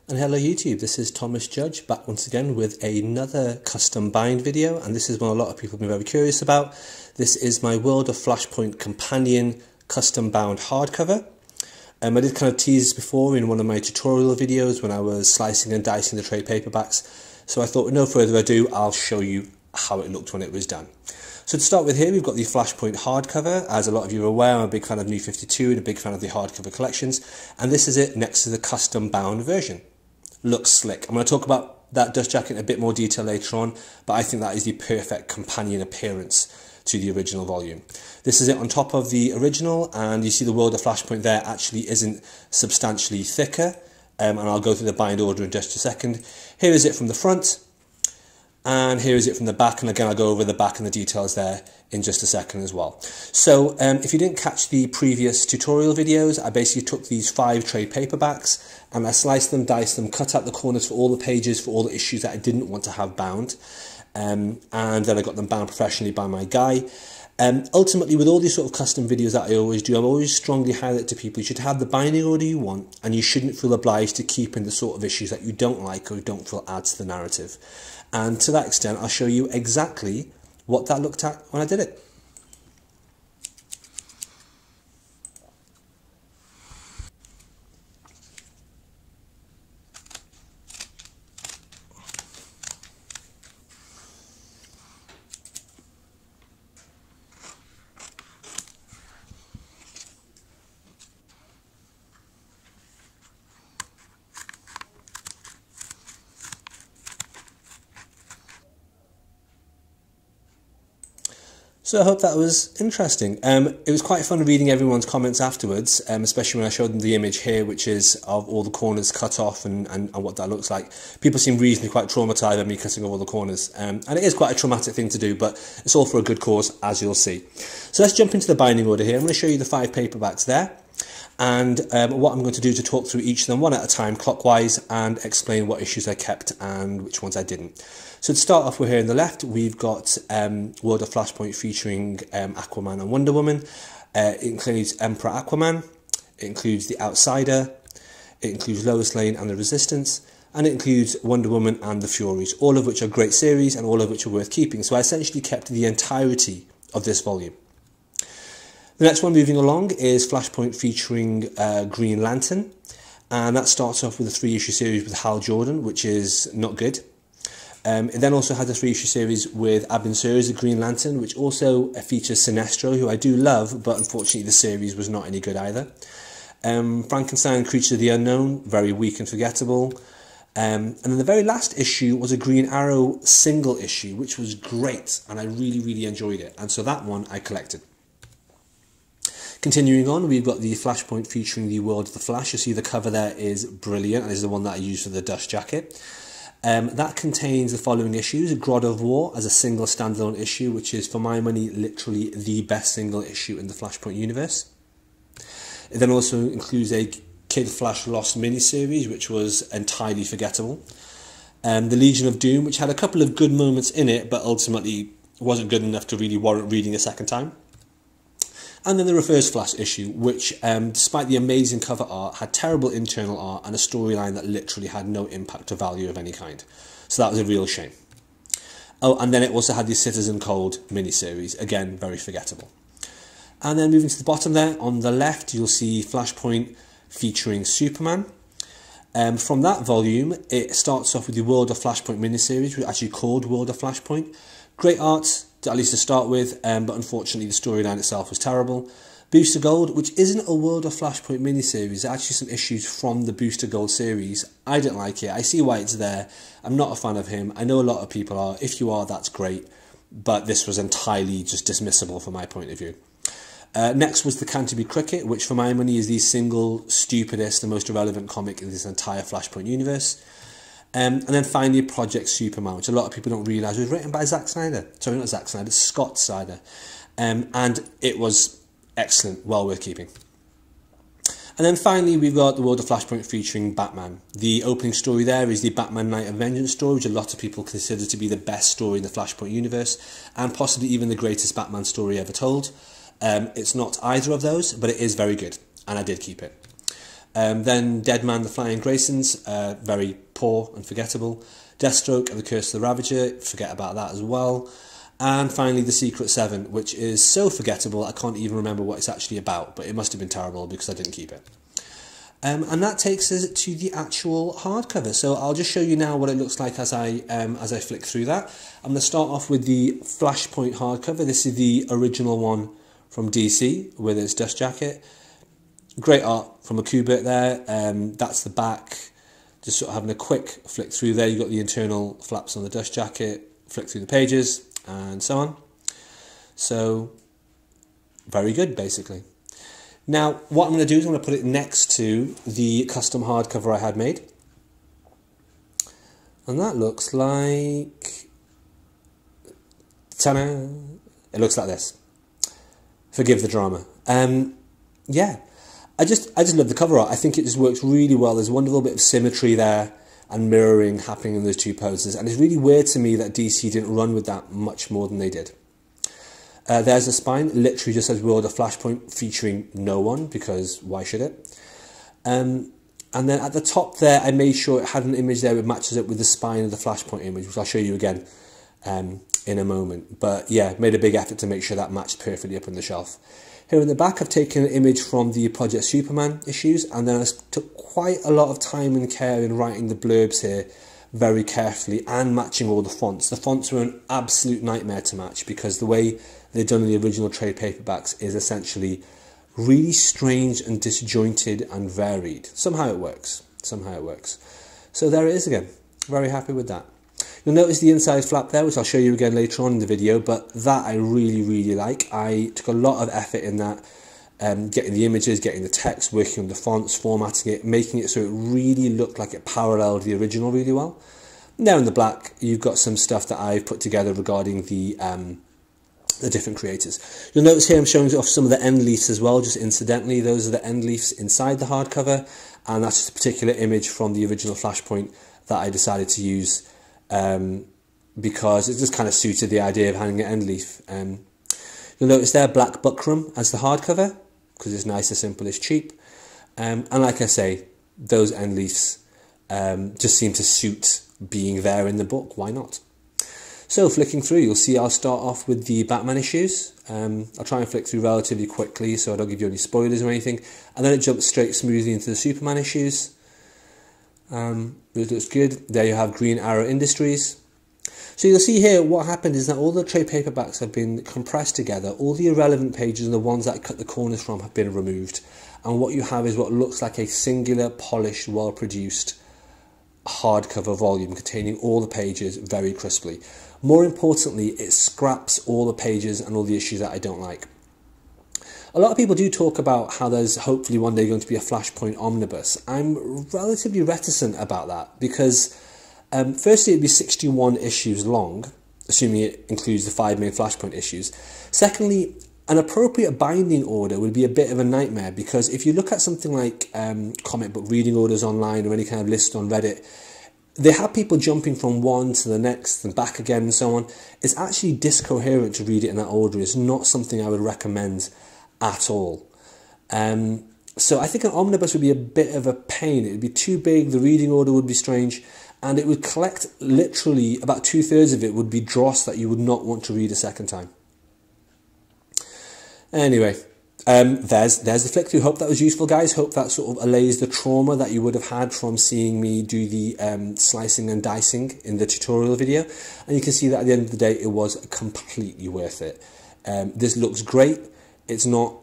And hello YouTube, this is Thomas Judge back once again with another custom bind video, and this is one a lot of people have been very curious about. This is my World of Flashpoint companion custom bound hardcover. I did kind of tease this before in one of my tutorial videos when I was slicing and dicing the trade paperbacks, so I thought with no further ado I'll show you how it looked when it was done. So to start with, here we've got the Flashpoint hardcover. As a lot of you are aware, I'm a big fan of New 52 and a big fan of the hardcover collections, and this is it next to the custom bound version. Looks slick. I'm going to talk about that dust jacket in a bit more detail later on, but I think that is the perfect companion appearance to the original volume. This is it on top of the original, and you see the World of Flashpoint there actually isn't substantially thicker, and I'll go through the bind order in just a second. Here is it from the front, and here is it from the back, and again I'll go over the back and the details there in just a second as well. So if you didn't catch the previous tutorial videos, I basically took these 5 trade paperbacks and I sliced them, diced them, cut out the corners for all the pages for all the issues that I didn't want to have bound, and then I got them bound professionally by my guy. Ultimately, with all these sort of custom videos that I always do, I always strongly highlight to people you should have the binding order you want, and you shouldn't feel obliged to keep in the sort of issues that you don't like or don't feel adds to the narrative. And to that extent, I'll show you exactly what that looked at when I did it. So I hope that was interesting. It was quite fun reading everyone's comments afterwards, especially when I showed them the image here, which is of all the corners cut off and what that looks like. People seem reasonably quite traumatised by me cutting off all the corners. And it is quite a traumatic thing to do, but it's all for a good cause, as you'll see. So let's jump into the binding order here. I'm going to show you the 5 paperbacks there. And what I'm going to do is to talk through each of them one at a time clockwise and explain what issues I kept and which ones I didn't. So to start off, we're here on the left, we've got World of Flashpoint featuring Aquaman and Wonder Woman. It includes Emperor Aquaman, it includes The Outsider, it includes Lois Lane and the Resistance, and it includes Wonder Woman and the Furies, all of which are great series and all of which are worth keeping. So I essentially kept the entirety of this volume. The next one moving along is Flashpoint featuring Green Lantern, and that starts off with a 3-issue series with Hal Jordan, which is not good. It then also has a 3-issue series with Abin Sur's Green Lantern, which also features Sinestro, who I do love, but unfortunately the series was not any good either. Frankenstein Creature of the Unknown, very weak and forgettable. And then the very last issue was a Green Arrow single issue, which was great, and I really enjoyed it, and so that one I collected. Continuing on, we've got the Flashpoint featuring the World of the Flash. You see the cover there is brilliant, and this is the one that I used for the dust jacket. That contains the following issues: God of War as a single standalone issue, which is, for my money, literally the best single issue in the Flashpoint universe. It then also includes a Kid Flash Lost miniseries, which was entirely forgettable. The Legion of Doom, which had a couple of good moments in it, but ultimately wasn't good enough to really warrant reading a second time. And then the Reverse Flash issue, which, despite the amazing cover art, had terrible internal art and a storyline that literally had no impact or value of any kind. So that was a real shame. Oh, and then it also had the Citizen Cold miniseries, again, very forgettable. And then moving to the bottom there, on the left, you'll see Flashpoint featuring Superman. From that volume, it starts off with the World of Flashpoint miniseries, which is actually called World of Flashpoint. Great art, at least to start with, but unfortunately the storyline itself was terrible. Booster Gold, which isn't a World of Flashpoint miniseries, actually some issues from the Booster Gold series. I didn't like it. I see why it's there. I'm not a fan of him. I know a lot of people are. If you are, that's great. But this was entirely just dismissible from my point of view. Next was the Canterbury Cricket, which for my money is the single stupidest and most irrelevant comic in this entire Flashpoint universe. And then finally Project Superman, which a lot of people don't realise was written by Zack Snyder. Sorry, not Zack Snyder, Scott Snyder. And it was excellent, well worth keeping. And then finally we've got the World of Flashpoint featuring Batman. The opening story there is the Batman Night of Vengeance story, which a lot of people consider to be the best story in the Flashpoint universe, and possibly even the greatest Batman story ever told. It's not either of those, but it is very good, and I did keep it. Then Deadman, the Flying Graysons, very poor and forgettable. Deathstroke and the Curse of the Ravager, forget about that as well. And finally the Secret 7, which is so forgettable I can't even remember what it's actually about, but it must have been terrible because I didn't keep it. And that takes us to the actual hardcover. So I'll just show you now what it looks like as I flick through that. I'm going to start off with the Flashpoint hardcover. This is the original one from DC with its dust jacket. Great art from a Kubert there. That's the back. Just sort of having a quick flick through there. You've got the internal flaps on the dust jacket. Flick through the pages and so on. So very good, basically. Now, what I'm going to do is I'm going to put it next to the custom hardcover I had made. And that looks like... Ta-da! It looks like this. Forgive the drama. Yeah, I just love the cover art. I think it just works really well. There's a wonderful bit of symmetry there and mirroring happening in those two poses. And it's really weird to me that DC didn't run with that much more than they did. There's the spine, literally just says World of Flashpoint featuring no one, because why should it? And then at the top there, I made sure it had an image there that matches up with the spine of the Flashpoint image, which I'll show you again in a moment. But yeah, made a big effort to make sure that matched perfectly up on the shelf. Here in the back, I've taken an image from the Project Superman issues, and then I took quite a lot of time and care in writing the blurbs here very carefully and matching all the fonts. The fonts were an absolute nightmare to match because the way they're done in the original trade paperbacks is essentially really strange and disjointed and varied. Somehow it works. Somehow it works. So there it is again. Very happy with that. You'll notice the inside flap there, which I'll show you again later on in the video, but that I really, really like. I took a lot of effort in that, getting the images, getting the text, working on the fonts, formatting it, making it so it really looked like it paralleled the original really well. And there in the black, you've got some stuff that I've put together regarding the different creators. You'll notice here I'm showing off some of the end leaves as well, just incidentally. Those are the end leaves inside the hardcover, and that's just a particular image from the original Flashpoint that I decided to use because it just kind of suited the idea of having an end leaf. You'll notice there black buckram as the hardcover because it's nice, it's simple, it's cheap. And like I say, those end leaves just seem to suit being there in the book. Why not? So flicking through, you'll see I'll start off with the Batman issues. I'll try and flick through relatively quickly so I don't give you any spoilers or anything. And then it jumps straight smoothly into the Superman issues. It looks good. There you have Green Arrow Industries. So you'll see here what happened is that all the trade paperbacks have been compressed together. All the irrelevant pages and the ones that I cut the corners from have been removed. And what you have is what looks like a singular, polished, well-produced hardcover volume containing all the pages very crisply. More importantly, it scraps all the pages and all the issues that I don't like. A lot of people do talk about how there's hopefully one day going to be a Flashpoint omnibus. I'm relatively reticent about that because firstly it'd be 61 issues long, assuming it includes the 5 main Flashpoint issues. Secondly, an appropriate binding order would be a bit of a nightmare because if you look at something like comic book reading orders online or any kind of list on Reddit, they have people jumping from one to the next and back again and so on. It's actually discoherent to read it in that order. It's not something I would recommend at all. So I think an omnibus would be a bit of a pain. It would be too big, the reading order would be strange, and it would collect literally about 2/3 of it would be dross that you would not want to read a second time. Anyway, there's the flick through. Hope that was useful, guys. Hope that sort of allays the trauma that you would have had from seeing me do the slicing and dicing in the tutorial video. And you can see that at the end of the day, it was completely worth it. This looks great. It's not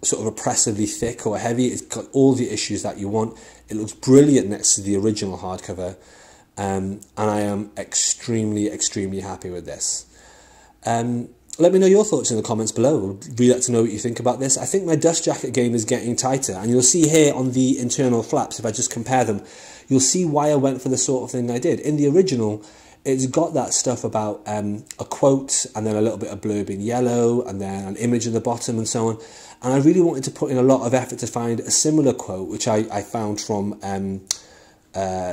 sort of oppressively thick or heavy. It's got all the issues that you want. It looks brilliant next to the original hardcover. And I am extremely, extremely happy with this. Let me know your thoughts in the comments below. I'd really like to know what you think about this. I think my dust jacket game is getting tighter. And you'll see here on the internal flaps, if I just compare them, you'll see why I went for the sort of thing I did. In the original, it's got that stuff about a quote and then a little bit of blurb in yellow and then an image in the bottom and so on. And I really wanted to put in a lot of effort to find a similar quote, which I found from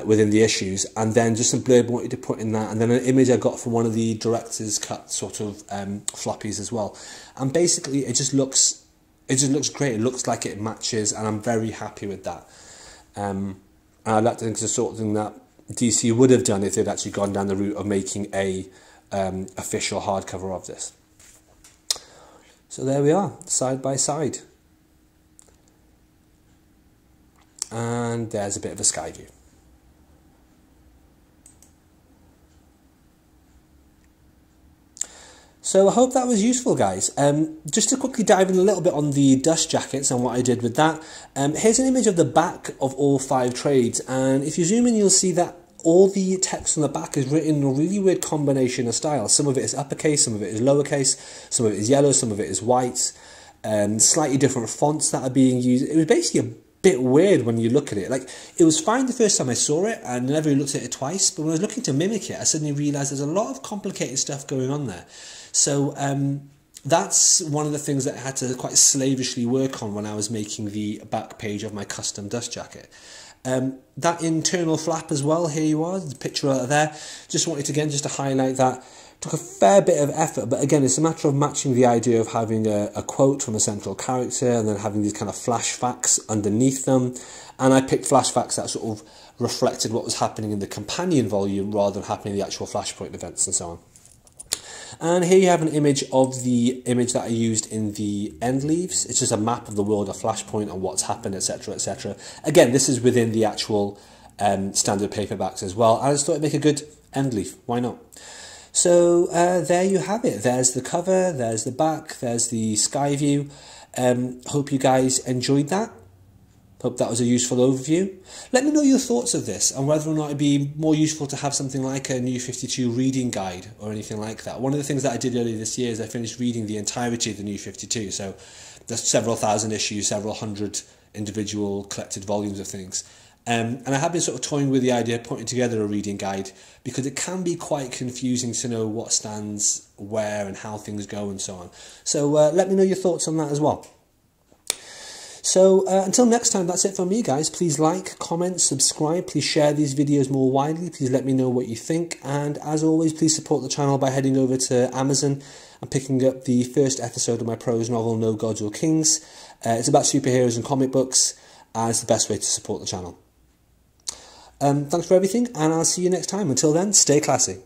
within the issues, and then just some blurb I wanted to put in that, and then an image I got from one of the director's cut sort of floppies as well. And basically it just looks it just looks great. It looks like it matches, and I'm very happy with that. And I'd like to think it's the sort of thing that DC would have done if they'd actually gone down the route of making a official hardcover of this. So there we are, side by side. And there's a bit of a sky view. So I hope that was useful, guys. Just to quickly dive in a little bit on the dust jackets and what I did with that. Here's an image of the back of all 5 trades, and if you zoom in, you'll see that all the text on the back is written in a really weird combination of styles. Some of it is uppercase, some of it is lowercase, some of it is yellow, some of it is white, slightly different fonts that are being used. It was basically a bit weird when you look at it. Like, it was fine the first time I saw it, and I never looked at it twice, but when I was looking to mimic it, I suddenly realised there's a lot of complicated stuff going on there. So that's one of the things that I had to quite slavishly work on when I was making the back page of my custom dust jacket. That internal flap as well, here you are, the picture out there. Just wanted to, again, just to highlight that. Took a fair bit of effort, but again, it's a matter of matching the idea of having a quote from a central character and then having these kind of flash facts underneath them. And I picked flash facts that sort of reflected what was happening in the companion volume rather than happening in the actual Flashpoint events and so on. And here you have an image of the image that I used in the end leaves. It's just a map of the world of Flashpoint and what's happened, etc., etc. Again, this is within the actual standard paperbacks as well. I just thought it'd make a good end leaf. Why not? So there you have it. There's the cover, there's the back, there's the sky view. Hope you guys enjoyed that. Hope that was a useful overview. Let me know your thoughts of this and whether or not it'd be more useful to have something like a New 52 reading guide or anything like that. One of the things that I did earlier this year is I finished reading the entirety of the New 52. So there's several thousand issues, several hundred individual collected volumes of things. And I have been sort of toying with the idea of putting together a reading guide because it can be quite confusing to know what stands where and how things go and so on. So let me know your thoughts on that as well. So until next time, that's it from me, guys. Please like, comment, subscribe. Please share these videos more widely. Please let me know what you think. And as always, please support the channel by heading over to Amazon and picking up the first episode of my prose novel, No Gods or Kings. It's about superheroes and comic books, and it's the best way to support the channel. Thanks for everything, and I'll see you next time. Until then, stay classy.